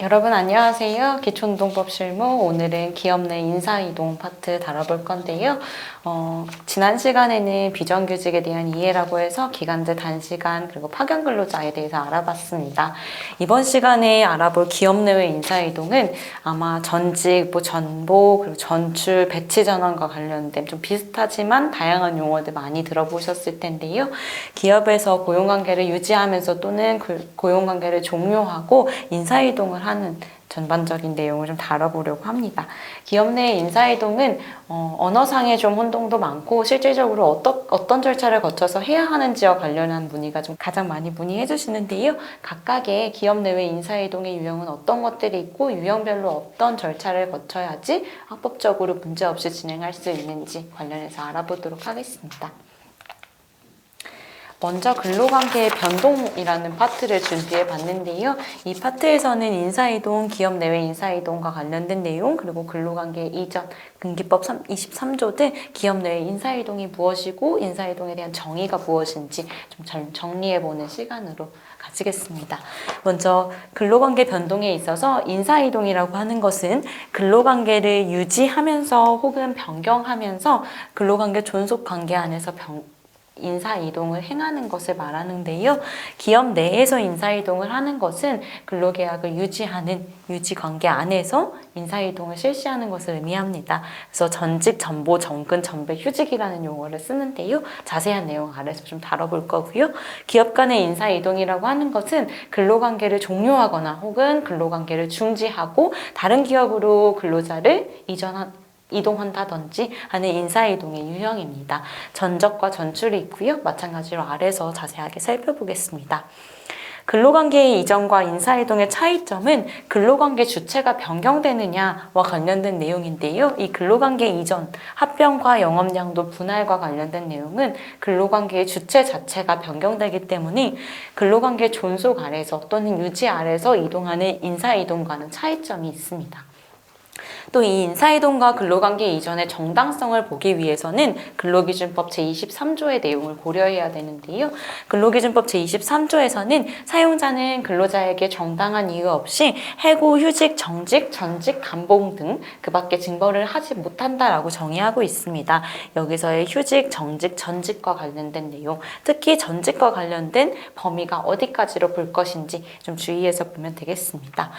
여러분 안녕하세요. 기초노동법 실무 오늘은 기업 내 인사이동 파트 다뤄볼 건데요. 지난 시간에는 비정규직에 대한 이해라고 해서 기간제 단시간 그리고 파견 근로자에 대해서 알아봤습니다. 이번 시간에 알아볼 기업 내외 인사이동은 아마 전직, 전보, 그리고 전출, 배치 전환과 관련된 좀 비슷하지만 다양한 용어들 많이 들어보셨을 텐데요. 기업에서 고용관계를 유지하면서 또는 고용관계를 종료하고 인사이동을 하는 전반적인 내용을 좀 다뤄보려고 합니다. 기업 내 인사이동은 언어상의 좀 혼동도 많고 실질적으로 어떤 절차를 거쳐서 해야 하는지와 관련한 문의가 좀 가장 많이 문의해 주시는데요. 각각의 기업 내외 인사이동의 유형은 어떤 것들이 있고 유형별로 어떤 절차를 거쳐야지 합법적으로 문제없이 진행할 수 있는지 관련해서 알아보도록 하겠습니다. 먼저 근로관계의 변동이라는 파트를 준비해 봤는데요. 이 파트에서는 인사이동, 기업 내외 인사이동과 관련된 내용, 그리고 근로관계 이전, 근기법 23조 등 기업 내외 인사이동이 무엇이고 인사이동에 대한 정의가 무엇인지 좀 정리해보는 시간으로 가지겠습니다. 먼저 근로관계 변동에 있어서 인사이동이라고 하는 것은 근로관계를 유지하면서 혹은 변경하면서 근로관계 존속관계 안에서 인사이동을 행하는 것을 말하는데요. 기업 내에서 인사이동을 하는 것은 근로계약을 유지하는 유지관계 안에서 인사이동을 실시하는 것을 의미합니다. 그래서 전직, 전보, 전근, 전배, 휴직이라는 용어를 쓰는데요. 자세한 내용 아래서 좀 다뤄볼 거고요. 기업 간의 인사이동이라고 하는 것은 근로관계를 종료하거나 혹은 근로관계를 중지하고 다른 기업으로 근로자를 이동한다든지 하는 인사이동의 유형입니다. 전적과 전출이 있고요. 마찬가지로 아래서 자세하게 살펴보겠습니다. 근로관계의 이전과 인사이동의 차이점은 근로관계 주체가 변경되느냐와 관련된 내용인데요. 이 근로관계 이전, 합병과 영업양도 분할과 관련된 내용은 근로관계의 주체 자체가 변경되기 때문에 근로관계 존속 아래서 또는 유지 아래서 이동하는 인사이동과는 차이점이 있습니다. 또 이 인사이동과 근로관계 이전의 정당성을 보기 위해서는 근로기준법 제23조의 내용을 고려해야 되는데요. 근로기준법 제23조에서는 사용자는 근로자에게 정당한 이유 없이 해고, 휴직, 정직, 전직, 감봉 등 그 밖에 징벌을 하지 못한다라고 정의하고 있습니다. 여기서의 휴직, 정직, 전직과 관련된 내용, 특히 전직과 관련된 범위가 어디까지로 볼 것인지 좀 주의해서 보면 되겠습니다.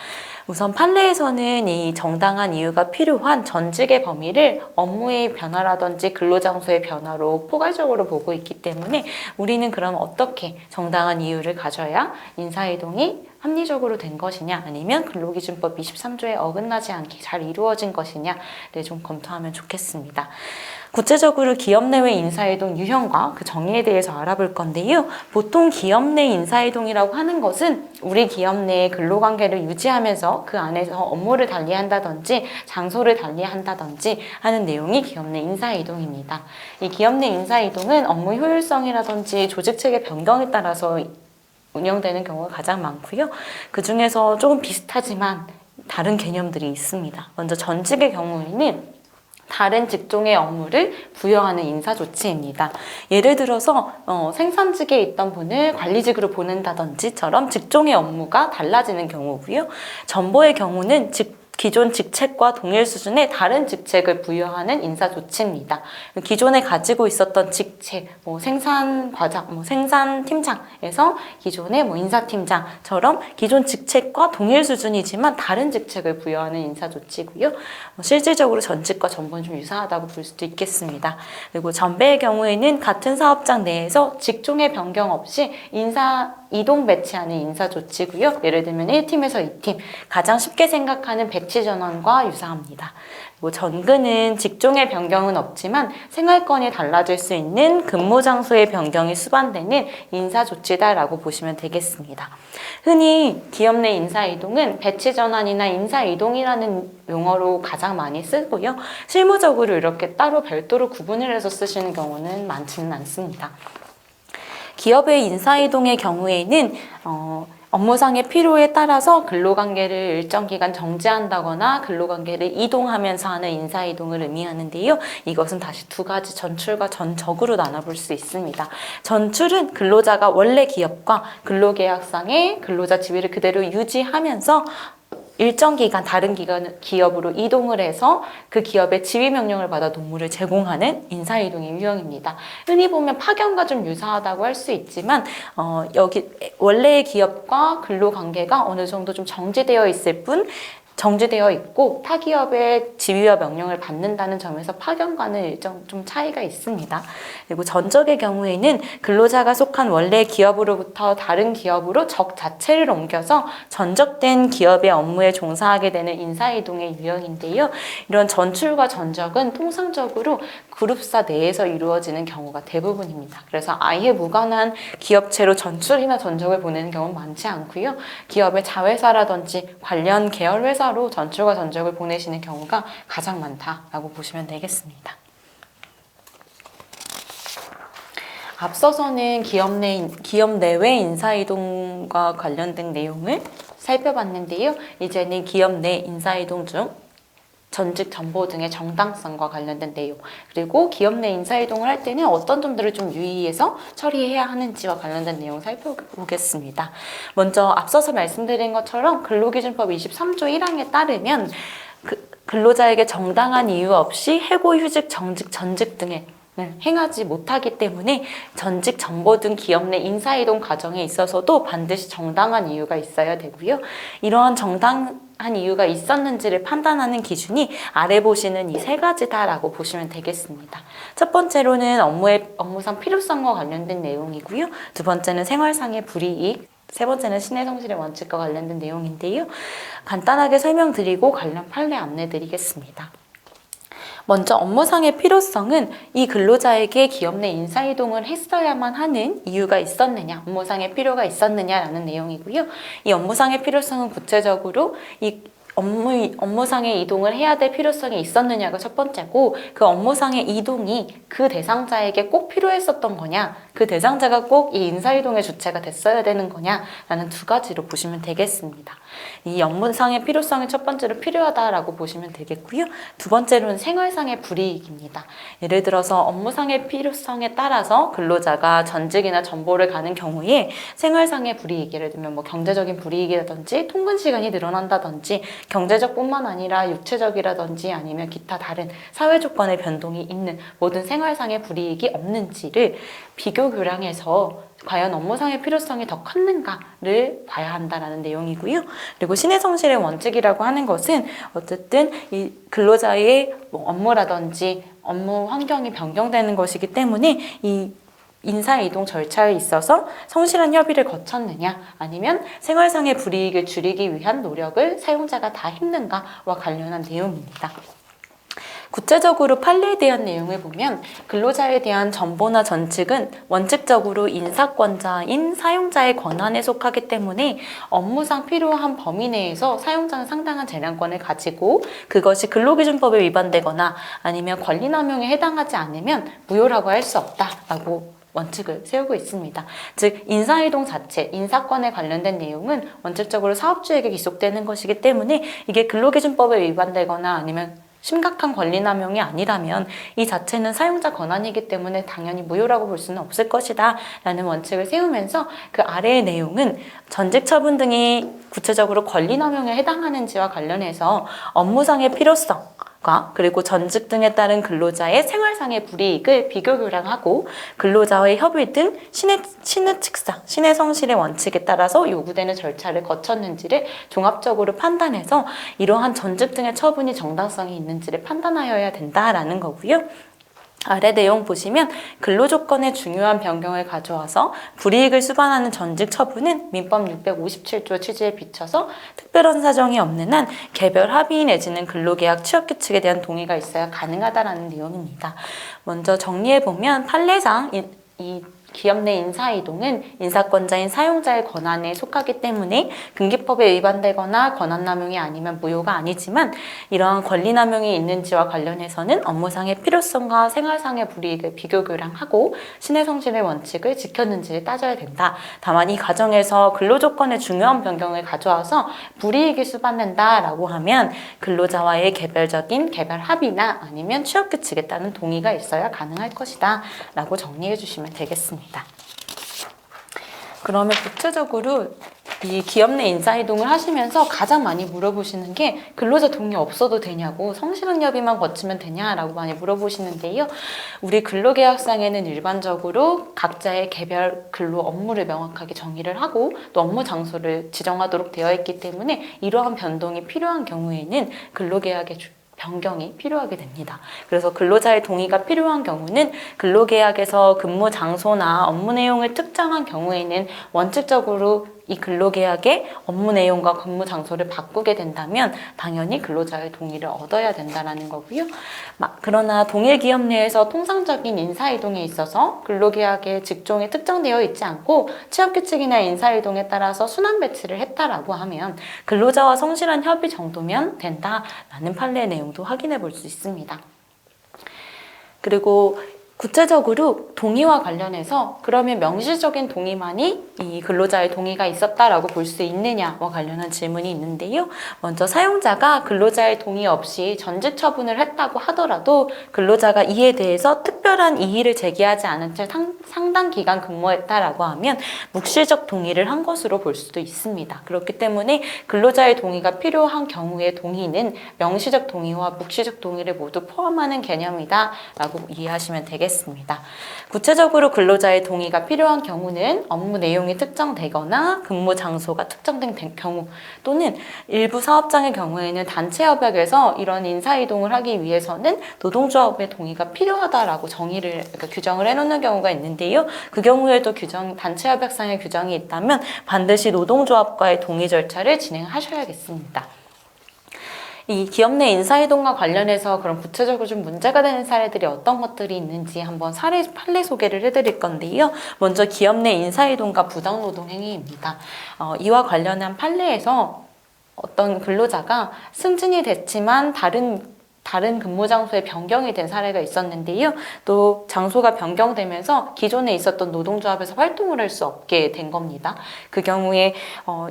우선 판례에서는 이 정당한 이유가 필요한 전직의 범위를 업무의 변화라든지 근로장소의 변화로 포괄적으로 보고 있기 때문에 우리는 그럼 어떻게 정당한 이유를 가져야 인사이동이 합리적으로 된 것이냐 아니면 근로기준법 23조에 어긋나지 않게 잘 이루어진 것이냐를 좀 검토하면 좋겠습니다. 구체적으로 기업 내외 인사이동 유형과 그 정의에 대해서 알아볼 건데요. 보통 기업 내 인사이동이라고 하는 것은 우리 기업 내의 근로관계를 유지하면서 그 안에서 업무를 달리한다든지 장소를 달리한다든지 하는 내용이 기업 내 인사이동입니다. 이 기업 내 인사이동은 업무 효율성이라든지 조직체계 변경에 따라서 운영되는 경우가 가장 많고요. 그 중에서 조금 비슷하지만 다른 개념들이 있습니다. 먼저 전직의 경우에는 다른 직종의 업무를 부여하는 인사조치입니다. 예를 들어서 생산직에 있던 분을 관리직으로 보낸다든지처럼 직종의 업무가 달라지는 경우고요. 전보의 경우는 기존 직책과 동일 수준의 다른 직책을 부여하는 인사조치입니다. 기존에 가지고 있었던 직책, 생산과장, 생산팀장에서 기존의 인사팀장처럼 기존 직책과 동일 수준이지만 다른 직책을 부여하는 인사조치고요. 실질적으로 전직과 전보는 좀 유사하다고 볼 수도 있겠습니다. 그리고 전배의 경우에는 같은 사업장 내에서 직종의 변경 없이 이동 배치하는 인사조치고요. 예를 들면 1팀에서 2팀, 가장 쉽게 생각하는 배치 전환과 유사합니다. 전근은 직종의 변경은 없지만 생활권이 달라질 수 있는 근무 장소의 변경이 수반되는 인사조치다라고 보시면 되겠습니다. 흔히 기업 내 인사이동은 배치 전환이나 인사이동이라는 용어로 가장 많이 쓰고요. 실무적으로 이렇게 따로 별도로 구분을 해서 쓰시는 경우는 많지는 않습니다. 기업의 인사이동의 경우에는 업무상의 필요에 따라서 근로관계를 일정 기간 정지한다거나 근로관계를 이동하면서 하는 인사이동을 의미하는데요. 이것은 다시 두 가지 전출과 전적으로 나눠볼 수 있습니다. 전출은 근로자가 원래 기업과 근로계약상의 근로자 지위를 그대로 유지하면서 일정 기간 다른 기업으로 이동을 해서 그 기업의 지휘 명령을 받아 노무를 제공하는 인사이동의 유형입니다. 흔히 보면 파견과 좀 유사하다고 할 수 있지만 여기 원래의 기업과 근로관계가 어느 정도 좀 정지되어 있을 뿐 정지되어 있고 타 기업의 지위와 명령을 받는다는 점에서 파견과는 일정 좀 차이가 있습니다. 그리고 전적의 경우에는 근로자가 속한 원래 기업으로부터 다른 기업으로 적 자체를 옮겨서 전적된 기업의 업무에 종사하게 되는 인사이동의 유형인데요. 이런 전출과 전적은 통상적으로 그룹사 내에서 이루어지는 경우가 대부분입니다. 그래서 아예 무관한 기업체로 전출이나 전적을 보내는 경우는 많지 않고요. 기업의 자회사라든지 관련 계열 회사로 전출과 전적을 보내시는 경우가 가장 많다라고 보시면 되겠습니다. 앞서서는 기업 내외 인사이동과 관련된 내용을 살펴봤는데요. 이제는 기업 내 인사이동 중 전직 정보 등의 정당성과 관련된 내용, 그리고 기업 내 인사이동을 할 때는 어떤 점들을 좀 유의해서 처리해야 하는지와 관련된 내용 살펴보겠습니다. 먼저 앞서서 말씀드린 것처럼 근로기준법 23조 1항에 따르면 근로자에게 정당한 이유 없이 해고, 휴직, 정직, 전직 등의 행하지 못하기 때문에 전직 정보 등 기업 내 인사이동 과정에 있어서도 반드시 정당한 이유가 있어야 되고요. 이러한 정당한 이유가 있었는지를 판단하는 기준이 아래 보시는 이 세 가지다라고 보시면 되겠습니다. 첫 번째로는 업무상 필요성과 관련된 내용이고요. 두 번째는 생활상의 불이익, 세 번째는 신의 성실의 원칙과 관련된 내용인데요. 간단하게 설명드리고 관련 판례 안내드리겠습니다. 먼저 업무상의 필요성은 이 근로자에게 기업 내 인사이동을 했어야만 하는 이유가 있었느냐, 업무상의 필요가 있었느냐라는 내용이고요. 이 업무상의 필요성은 구체적으로 이 업무상의 이동을 해야 될 필요성이 있었느냐가 첫 번째고, 그 업무상의 이동이 그 대상자에게 꼭 필요했었던 거냐, 그 대상자가 꼭 이 인사이동의 주체가 됐어야 되는 거냐라는 두 가지로 보시면 되겠습니다. 이 업무상의 필요성이 첫 번째로 필요하다라고 보시면 되겠고요. 두 번째로는 생활상의 불이익입니다. 예를 들어서 업무상의 필요성에 따라서 근로자가 전직이나 전보를 가는 경우에 생활상의 불이익, 예를 들면 뭐 경제적인 불이익이라든지 통근 시간이 늘어난다든지 경제적 뿐만 아니라 육체적이라든지 아니면 기타 다른 사회 조건의 변동이 있는 모든 생활상의 불이익이 없는지를 비교 교량해서 과연 업무상의 필요성이 더 컸는가를 봐야 한다는 내용이고요. 그리고 신의 성실의 원칙이라고 하는 것은 어쨌든 이 근로자의 업무라든지 업무 환경이 변경되는 것이기 때문에 이 인사이동 절차에 있어서 성실한 협의를 거쳤느냐, 아니면 생활상의 불이익을 줄이기 위한 노력을 사용자가 다 했는가와 관련한 내용입니다. 구체적으로 판례에 대한 내용을 보면 근로자에 대한 전보나 전칙은 원칙적으로 인사권자인 사용자의 권한에 속하기 때문에 업무상 필요한 범위 내에서 사용자는 상당한 재량권을 가지고 그것이 근로기준법에 위반되거나 아니면 권리남용에 해당하지 않으면 무효라고 할 수 없다라고 원칙을 세우고 있습니다. 즉 인사이동 자체, 인사권에 관련된 내용은 원칙적으로 사업주에게 기속되는 것이기 때문에 이게 근로기준법에 위반되거나 아니면 심각한 권리남용이 아니라면 이 자체는 사용자 권한이기 때문에 당연히 무효라고 볼 수는 없을 것이다 라는 원칙을 세우면서 그 아래의 내용은 전직 처분 등이 구체적으로 권리남용에 해당하는지와 관련해서 업무상의 필요성 그리고 전직 등에 따른 근로자의 생활상의 불이익을 비교 교량하고 근로자와의 협의 등 신의 측상, 신의 성실의 원칙에 따라서 요구되는 절차를 거쳤는지를 종합적으로 판단해서 이러한 전직 등의 처분이 정당성이 있는지를 판단하여야 된다라는 거고요. 아래 내용 보시면 근로조건의 중요한 변경을 가져와서 불이익을 수반하는 전직 처분은 민법 657조 취지에 비춰서 특별한 사정이 없는 한 개별 합의 내지는 근로계약 취업규칙에 대한 동의가 있어야 가능하다라는 내용입니다. 먼저 정리해보면 판례상 이 기업 내 인사이동은 인사권자인 사용자의 권한에 속하기 때문에 금기법에 위반되거나 권한남용이 아니면 무효가 아니지만 이러한 권리남용이 있는지와 관련해서는 업무상의 필요성과 생활상의 불이익을 비교 교량하고 신의 성실의 원칙을 지켰는지를 따져야 된다. 다만 이 과정에서 근로조건의 중요한 변경을 가져와서 불이익이 수반된다라고 하면 근로자와의 개별적인 개별 합의나 아니면 취업규칙에 따른 동의가 있어야 가능할 것이다 라고 정리해 주시면 되겠습니다. 그러면 구체적으로 이 기업 내 인사이동을 하시면서 가장 많이 물어보시는 게 근로자 동의 없어도 되냐고, 성실한 협의만 거치면 되냐라고 많이 물어보시는데요. 우리 근로계약상에는 일반적으로 각자의 개별 근로 업무를 명확하게 정의를 하고 또 업무 장소를 지정하도록 되어 있기 때문에 이러한 변동이 필요한 경우에는 근로계약의 변경이 필요하게 됩니다. 그래서 근로자의 동의가 필요한 경우는 근로계약에서 근무 장소나 업무 내용을 특정한 경우에는 원칙적으로 이 근로계약의 업무 내용과 근무 장소를 바꾸게 된다면 당연히 근로자의 동의를 얻어야 된다는 거고요. 그러나 동일 기업 내에서 통상적인 인사이동에 있어서 근로계약의 직종이 특정되어 있지 않고 취업규칙이나 인사이동에 따라서 순환 배치를 했다라고 하면 근로자와 성실한 협의 정도면 된다라는 판례 내용도 확인해 볼 수 있습니다. 그리고 구체적으로 동의와 관련해서 그러면 명시적인 동의만이 이 근로자의 동의가 있었다라고 볼 수 있느냐와 관련한 질문이 있는데요. 먼저 사용자가 근로자의 동의 없이 전직 처분을 했다고 하더라도 근로자가 이에 대해서 특별한 이의를 제기하지 않은 채 상당 기간 근무했다라고 하면 묵시적 동의를 한 것으로 볼 수도 있습니다. 그렇기 때문에 근로자의 동의가 필요한 경우의 동의는 명시적 동의와 묵시적 동의를 모두 포함하는 개념이다라고 이해하시면 되겠습니다. 구체적으로 근로자의 동의가 필요한 경우는 업무 내용이 특정되거나 근무 장소가 특정된 경우 또는 일부 사업장의 경우에는 단체 협약에서 이런 인사이동을 하기 위해서는 노동조합의 동의가 필요하다라고 규정을 해놓는 경우가 있는데요. 그 경우에도 단체 협약상의 규정이 있다면 반드시 노동조합과의 동의 절차를 진행하셔야겠습니다. 이 기업 내 인사이동과 관련해서 그럼 구체적으로 좀 문제가 되는 사례들이 어떤 것들이 있는지 한번 판례 소개를 해드릴 건데요. 먼저 기업 내 인사이동과 부당노동 행위입니다. 이와 관련한 판례에서 어떤 근로자가 승진이 됐지만 다른 근무 장소에 변경이 된 사례가 있었는데요. 또 장소가 변경되면서 기존에 있었던 노동조합에서 활동을 할 수 없게 된 겁니다. 그 경우에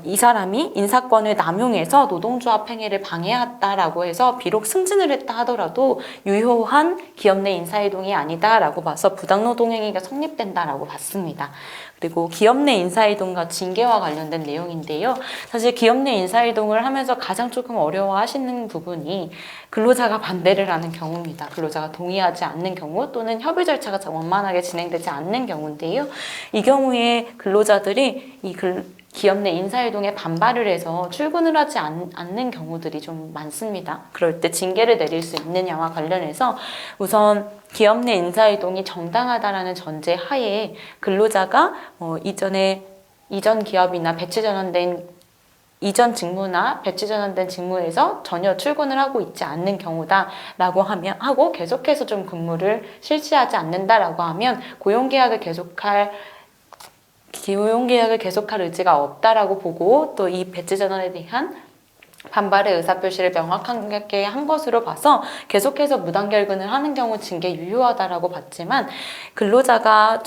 이 사람이 인사권을 남용해서 노동조합 행위를 방해했다라고 해서 비록 승진을 했다 하더라도 유효한 기업 내 인사이동이 아니다라고 봐서 부당노동 행위가 성립된다라고 봤습니다. 그리고 기업 내 인사이동과 징계와 관련된 내용인데요. 사실 기업 내 인사이동을 하면서 가장 조금 어려워하시는 부분이 근로자가 반대를 하는 경우입니다. 근로자가 동의하지 않는 경우 또는 협의 절차가 원만하게 진행되지 않는 경우인데요. 이 경우에 근로자들이 기업 내 인사이동에 반발을 해서 출근을 하지 않는 경우들이 좀 많습니다. 그럴 때 징계를 내릴 수 있느냐와 관련해서 우선 기업 내 인사이동이 정당하다라는 전제 하에 근로자가 이전 기업이나 배치 전환된 이전 직무나 배치 전환된 직무에서 전혀 출근을 하고 있지 않는 경우다라고 하고 계속해서 좀 근무를 실시하지 않는다라고 하면 고용계약을 계속할 의지가 없다라고 보고 또 이 배치 전환에 대한 반발의 의사표시를 명확하게 한 것으로 봐서 계속해서 무단결근을 하는 경우 징계 유효하다라고 봤지만 근로자가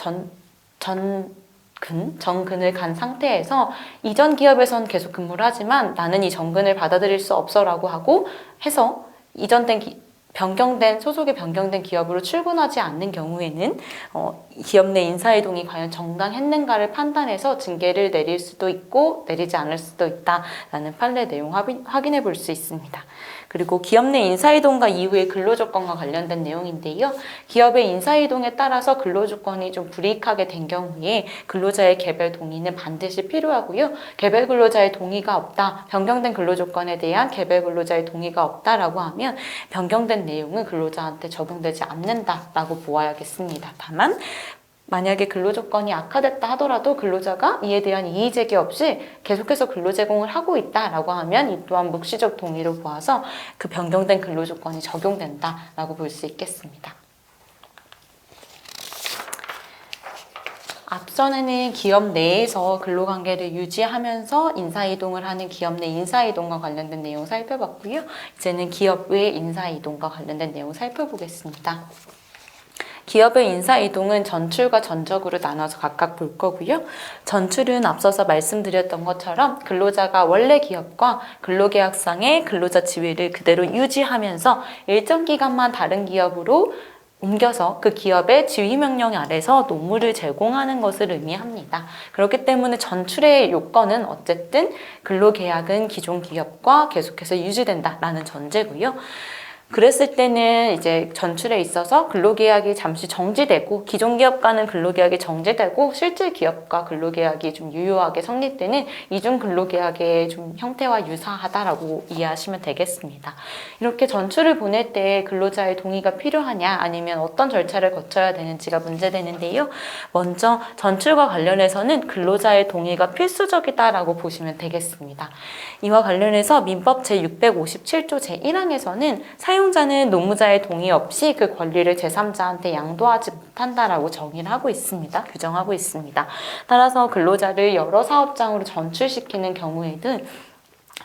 정근을 간 상태에서 이전 기업에선 계속 근무를 하지만 나는 이 정근을 받아들일 수 없어라고 하고 해서 소속이 변경된 기업으로 출근하지 않는 경우에는 기업 내 인사이동이 과연 정당했는가를 판단해서 징계를 내릴 수도 있고 내리지 않을 수도 있다라는 판례 내용 확인해 볼 수 있습니다. 그리고 기업 내 인사이동과 이후의 근로조건과 관련된 내용인데요. 기업의 인사이동에 따라서 근로조건이 좀 불이익하게 된 경우에 근로자의 개별 동의는 반드시 필요하고요. 개별 근로자의 동의가 없다, 변경된 근로조건에 대한 개별 근로자의 동의가 없다라고 하면 변경된 내용은 근로자한테 적용되지 않는다라고 보아야겠습니다. 다만 만약에 근로조건이 악화됐다 하더라도 근로자가 이에 대한 이의제기 없이 계속해서 근로제공을 하고 있다라고 하면 이 또한 묵시적 동의로 보아서 그 변경된 근로조건이 적용된다라고 볼 수 있겠습니다. 앞전에는 기업 내에서 근로관계를 유지하면서 인사이동을 하는 기업 내 인사이동과 관련된 내용 살펴봤고요. 이제는 기업 외 인사이동과 관련된 내용 살펴보겠습니다. 기업의 인사이동은 전출과 전적으로 나눠서 각각 볼 거고요. 전출은 앞서서 말씀드렸던 것처럼 근로자가 원래 기업과 근로계약상의 근로자 지위를 그대로 유지하면서 일정 기간만 다른 기업으로 옮겨서 그 기업의 지휘명령 아래서 노무를 제공하는 것을 의미합니다. 그렇기 때문에 전출의 요건은 어쨌든 근로계약은 기존 기업과 계속해서 유지된다라는 전제고요. 그랬을 때는 이제 전출에 있어서 근로계약이 잠시 정지되고 기존 기업과는 근로계약이 정지되고 실질 기업과 근로계약이 좀 유효하게 성립되는 이중 근로계약의 좀 형태와 유사하다라고 이해하시면 되겠습니다. 이렇게 전출을 보낼 때 근로자의 동의가 필요하냐 아니면 어떤 절차를 거쳐야 되는지가 문제되는데요. 먼저 전출과 관련해서는 근로자의 동의가 필수적이다라고 보시면 되겠습니다. 이와 관련해서 민법 제657조 제1항에서는 사용자는 노무자의 동의 없이 그 권리를 제3자한테 양도하지 못한다라고 정의를 하고 있습니다. 규정하고 있습니다. 따라서 근로자를 여러 사업장으로 전출시키는 경우에는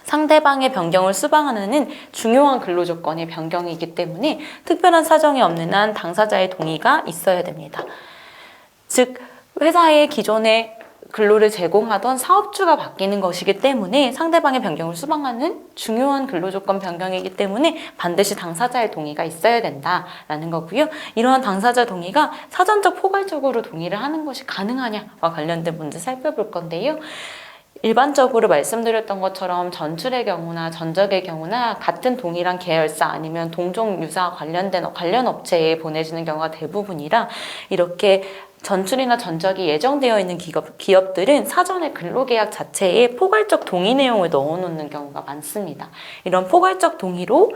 상대방의 변경을 수반하는 중요한 근로조건의 변경이기 때문에 특별한 사정이 없는 한 당사자의 동의가 있어야 됩니다. 즉, 회사의 기존에 근로를 제공하던 사업주가 바뀌는 것이기 때문에 상대방의 변경을 수반하는 중요한 근로조건 변경이기 때문에 반드시 당사자의 동의가 있어야 된다라는 거고요. 이러한 당사자 동의가 사전적 포괄적으로 동의를 하는 것이 가능하냐와 관련된 문제 살펴볼 건데요. 일반적으로 말씀드렸던 것처럼 전출의 경우나 전적의 경우나 같은 동일한 계열사 아니면 동종 유사 관련 업체에 보내지는 경우가 대부분이라 이렇게 전출이나 전적이 예정되어 있는 기업들은 사전에 근로계약 자체에 포괄적 동의 내용을 넣어놓는 경우가 많습니다. 이런 포괄적 동의로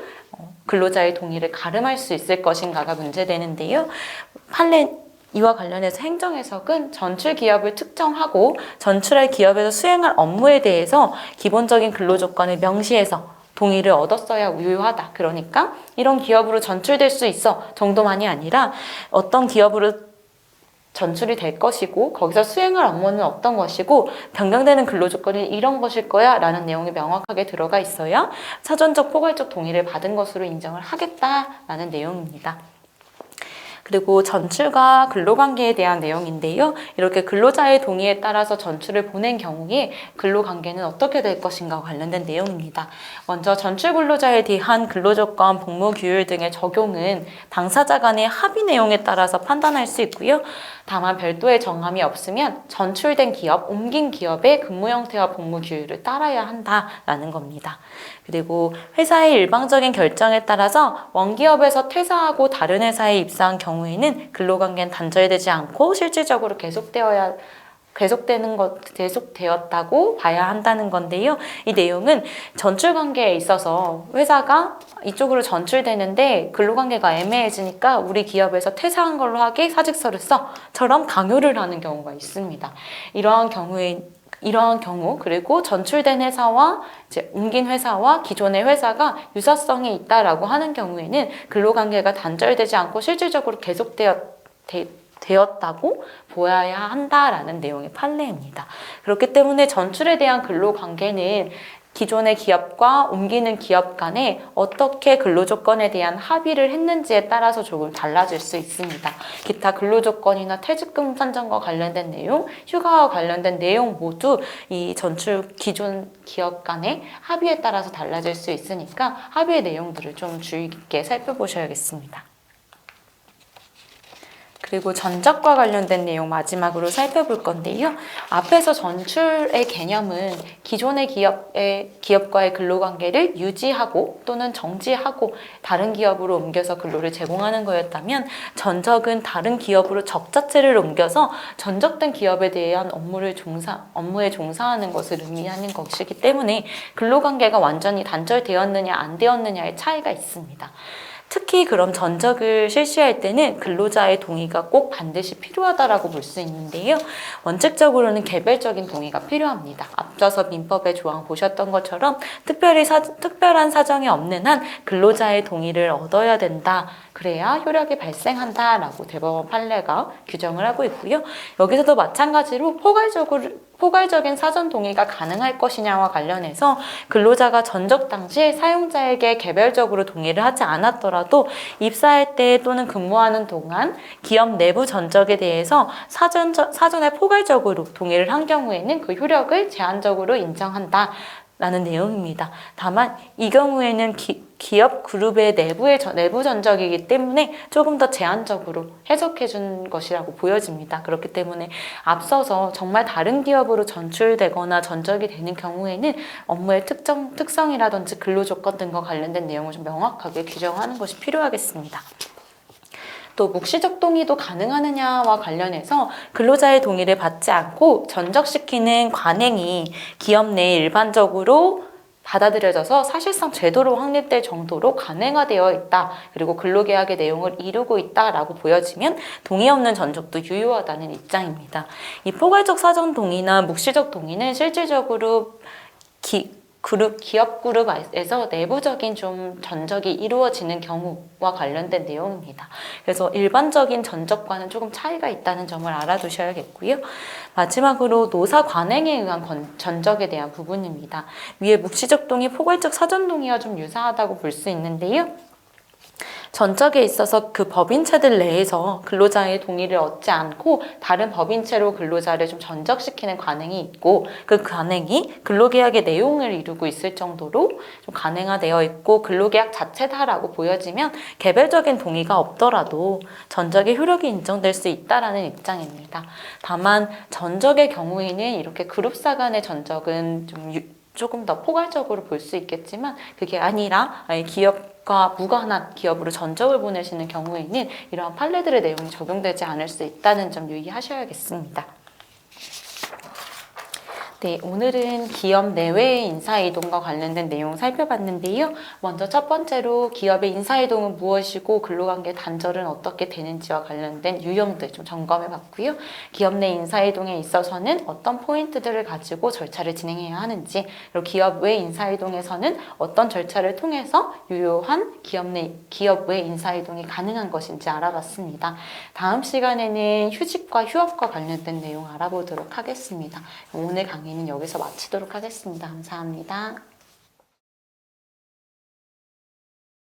근로자의 동의를 가름할 수 있을 것인가가 문제되는데요. 이와 관련해서 행정해석은 전출 기업을 특정하고 전출할 기업에서 수행할 업무에 대해서 기본적인 근로조건을 명시해서 동의를 얻었어야 유효하다. 그러니까 이런 기업으로 전출될 수 있어 정도만이 아니라 어떤 기업으로 전출이 될 것이고 거기서 수행할 업무는 어떤 것이고 변경되는 근로조건이 이런 것일 거야 라는 내용이 명확하게 들어가 있어야 사전적 포괄적 동의를 받은 것으로 인정을 하겠다라는 내용입니다. 그리고 전출과 근로관계에 대한 내용인데요. 이렇게 근로자의 동의에 따라서 전출을 보낸 경우에 근로관계는 어떻게 될 것인가 관련된 내용입니다. 먼저 전출 근로자에 대한 근로조건, 복무규율 등의 적용은 당사자 간의 합의 내용에 따라서 판단할 수 있고요. 다만 별도의 정함이 없으면 전출된 기업, 옮긴 기업의 근무 형태와 복무 규율을 따라야 한다라는 겁니다. 그리고 회사의 일방적인 결정에 따라서 원기업에서 퇴사하고 다른 회사에 입사한 경우에는 근로관계는 단절되지 않고 실질적으로 계속되었다고 봐야 한다는 건데요. 이 내용은 전출 관계에 있어서 회사가 이쪽으로 전출되는데 근로관계가 애매해지니까 우리 기업에서 퇴사한 걸로 하게 사직서를 써처럼 강요를 하는 경우가 있습니다. 이러한 경우 그리고 전출된 회사와 이제 옮긴 회사와 기존의 회사가 유사성이 있다라고 하는 경우에는 근로관계가 단절되지 않고 실질적으로 되었다고 보아야 한다라는 내용의 판례입니다. 그렇기 때문에 전출에 대한 근로관계는 기존의 기업과 옮기는 기업 간에 어떻게 근로조건에 대한 합의를 했는지에 따라서 조금 달라질 수 있습니다. 기타 근로조건이나 퇴직금 산정과 관련된 내용, 휴가와 관련된 내용 모두 이 전출 기존 기업 간의 합의에 따라서 달라질 수 있으니까 합의의 내용들을 좀 주의 깊게 살펴보셔야겠습니다. 그리고 전적과 관련된 내용 마지막으로 살펴볼 건데요. 앞에서 전출의 개념은 기존의 기업과의 근로관계를 유지하고 또는 정지하고 다른 기업으로 옮겨서 근로를 제공하는 거였다면 전적은 다른 기업으로 적자체를 옮겨서 전적된 기업에 대한 업무에 종사하는 것을 의미하는 것이기 때문에 근로관계가 완전히 단절되었느냐 안 되었느냐의 차이가 있습니다. 특히 그럼 전적을 실시할 때는 근로자의 동의가 꼭 반드시 필요하다라고 볼 수 있는데요. 원칙적으로는 개별적인 동의가 필요합니다. 앞서서 민법의 조항 보셨던 것처럼 특별한 사정이 없는 한 근로자의 동의를 얻어야 된다. 그래야 효력이 발생한다라고 대법원 판례가 규정을 하고 있고요. 여기서도 마찬가지로 포괄적인 사전 동의가 가능할 것이냐와 관련해서 근로자가 전적 당시 사용자에게 개별적으로 동의를 하지 않았더라도 입사할 때 또는 근무하는 동안 기업 내부 전적에 대해서 사전에 포괄적으로 동의를 한 경우에는 그 효력을 제한적으로 인정한다. 라는 내용입니다. 다만 이 경우에는 기업 그룹의 내부 전적이기 때문에 조금 더 제한적으로 해석해 준 것이라고 보여집니다. 그렇기 때문에 앞서서 정말 다른 기업으로 전출되거나 전적이 되는 경우에는 업무의 특성이라든지 근로조건 등과 관련된 내용을 좀 명확하게 규정하는 것이 필요하겠습니다. 또 묵시적 동의도 가능하느냐와 관련해서 근로자의 동의를 받지 않고 전적시키는 관행이 기업 내에 일반적으로 받아들여져서 사실상 제도로 확립될 정도로 간행화되어 있다. 그리고 근로계약의 내용을 이루고 있다라고 보여지면 동의 없는 전적도 유효하다는 입장입니다. 이 포괄적 사전 동의나 묵시적 동의는 실질적으로 기업 그룹에서 내부적인 좀 전적이 이루어지는 경우와 관련된 내용입니다. 그래서 일반적인 전적과는 조금 차이가 있다는 점을 알아두셔야겠고요. 마지막으로 노사 관행에 의한 전적에 대한 부분입니다. 위에 묵시적 동의, 포괄적 사전 동의와 좀 유사하다고 볼 수 있는데요. 전적에 있어서 그 법인체들 내에서 근로자의 동의를 얻지 않고 다른 법인체로 근로자를 좀 전적시키는 관행이 있고 그 관행이 근로계약의 내용을 이루고 있을 정도로 좀 간행화되어 있고 근로계약 자체다라고 보여지면 개별적인 동의가 없더라도 전적의 효력이 인정될 수 있다라는 입장입니다. 다만 전적의 경우에는 이렇게 그룹사 간의 전적은 조금 더 포괄적으로 볼 수 있겠지만 그게 아니라 기업과 무관한 기업으로 전적을 보내시는 경우에는 이러한 판례들의 내용이 적용되지 않을 수 있다는 점 유의하셔야겠습니다. 네, 오늘은 기업 내외의 인사이동과 관련된 내용 살펴봤는데요. 먼저 첫 번째로 기업의 인사이동은 무엇이고 근로관계 단절은 어떻게 되는지와 관련된 유형들 좀 점검해 봤고요. 기업 내 인사이동에 있어서는 어떤 포인트들을 가지고 절차를 진행해야 하는지, 그리고 기업 외 인사이동에서는 어떤 절차를 통해서 유효한 기업 외 인사이동이 가능한 것인지 알아봤습니다. 다음 시간에는 휴직과 휴업과 관련된 내용 알아보도록 하겠습니다. 오늘 강의는 여기서 마치도록 하겠습니다. 감사합니다.